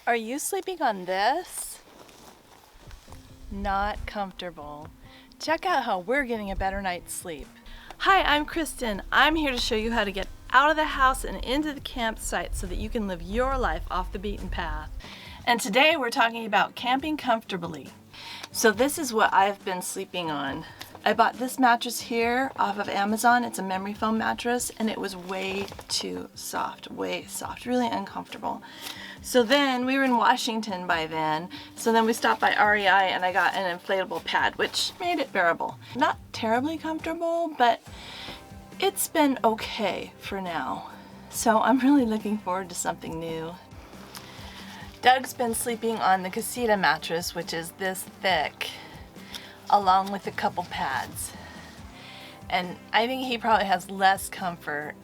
Are you sleeping on this? Not comfortable. Check out how we're getting a better night's sleep. Hi, I'm Kristen. I'm here to show you how to get out of the house and into the campsite so that you can live your life off the beaten path. And today we're talking about camping comfortably. So this is what I've been sleeping on. I bought this mattress here off of Amazon. It's a memory foam mattress and it was way too soft, really uncomfortable. So then we were in Washington by then. So then we stopped by REI and I got an inflatable pad, which made it bearable. Not terribly comfortable, but it's been okay for now. So I'm really looking forward to something new. Doug's been sleeping on the Casita mattress, which is this thick, along with a couple pads. And I think he probably has less comfort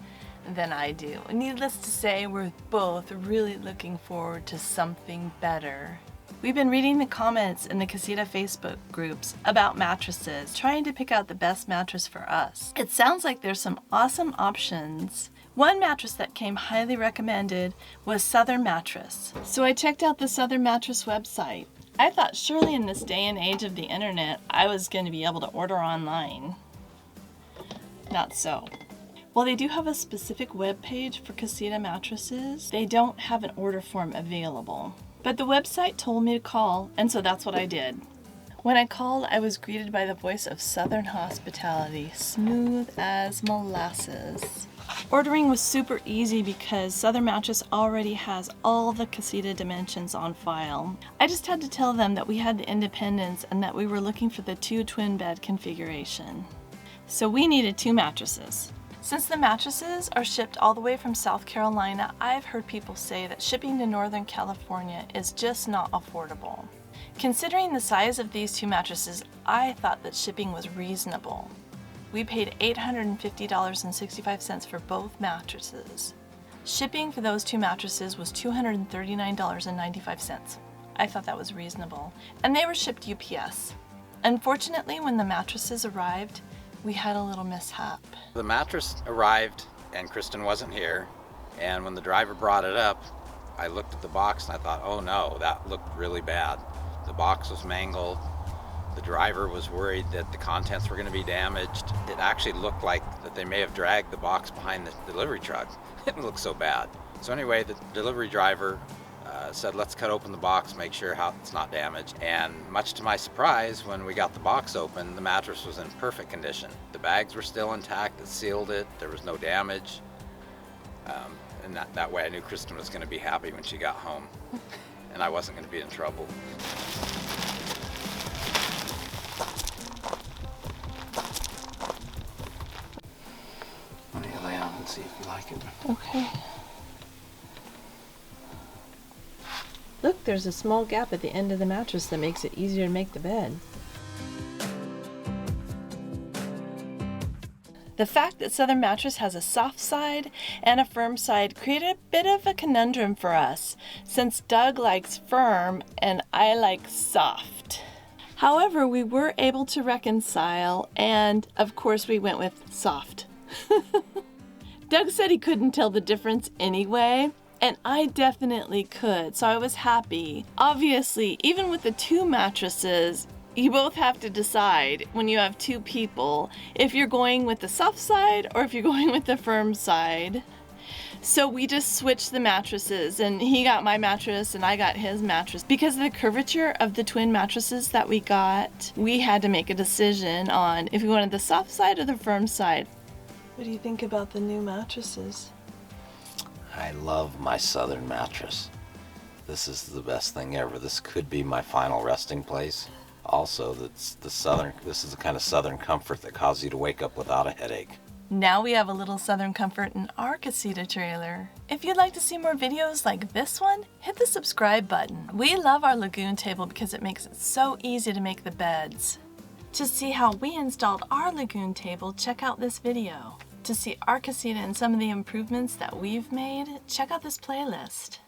than I do. Needless to say, we're both really looking forward to something better. We've been reading the comments in the Casita Facebook groups about mattresses, trying to pick out the best mattress for us. It sounds like there's some awesome options. One mattress that came highly recommended was Southern Mattress. So I checked out the Southern Mattress website. I thought surely in this day and age of the internet, I was going to be able to order online. Not so. While they do have a specific web page for Casita mattresses, they don't have an order form available. But the website told me to call, and so that's what I did. When I called, I was greeted by the voice of Southern hospitality, smooth as molasses. Ordering was super easy because Southern Mattress already has all the Casita dimensions on file. I just had to tell them that we had the independence and that we were looking for the 2 twin bed configuration. So we needed 2 mattresses. Since the mattresses are shipped all the way from South Carolina, I've heard people say that shipping to Northern California is just not affordable. Considering the size of these 2 mattresses, I thought that shipping was reasonable. We paid $850.65 for both mattresses. Shipping for those 2 mattresses was $239.95. I thought that was reasonable. And they were shipped UPS. Unfortunately, when the mattresses arrived, we had a little mishap. The mattress arrived and Kristen wasn't here, and when the driver brought it up, I looked at the box and I thought, oh no, that looked really bad. The box was mangled. The driver was worried that the contents were going to be damaged. It actually looked like that they may have dragged the box behind the delivery truck. It looked so bad. So anyway, the delivery driver said, let's cut open the box, make sure it's not damaged. And much to my surprise, when we got the box open, the mattress was in perfect condition. The bags were still intact, it sealed it, there was no damage. And that way I knew Kristen was going to be happy when she got home. And I wasn't going to be in trouble. Why don't you lay down and see if you like it? Okay. Look, there's a small gap at the end of the mattress that makes it easier to make the bed. The fact that Southern Mattress has a soft side and a firm side created a bit of a conundrum for us, since Doug likes firm and I like soft. However, we were able to reconcile, and of course we went with soft. Doug said he couldn't tell the difference anyway, and I definitely could, so I was happy. Obviously, even with the 2 mattresses, you both have to decide when you have 2 people if you're going with the soft side or if you're going with the firm side. So we just switched the mattresses, and he got my mattress and I got his mattress. Because of the curvature of the twin mattresses that we got, we had to make a decision on if we wanted the soft side or the firm side. What do you think about the new mattresses? I love my Southern mattress. This is the best thing ever. This could be my final resting place. Also, this is the kind of Southern comfort that causes you to wake up without a headache. Now we have a little Southern comfort in our Casita trailer. If you'd like to see more videos like this one, hit the subscribe button. We love our lagoon table because it makes it so easy to make the beds. To see how we installed our lagoon table, check out this video. To see our Casita and some of the improvements that we've made, check out this playlist.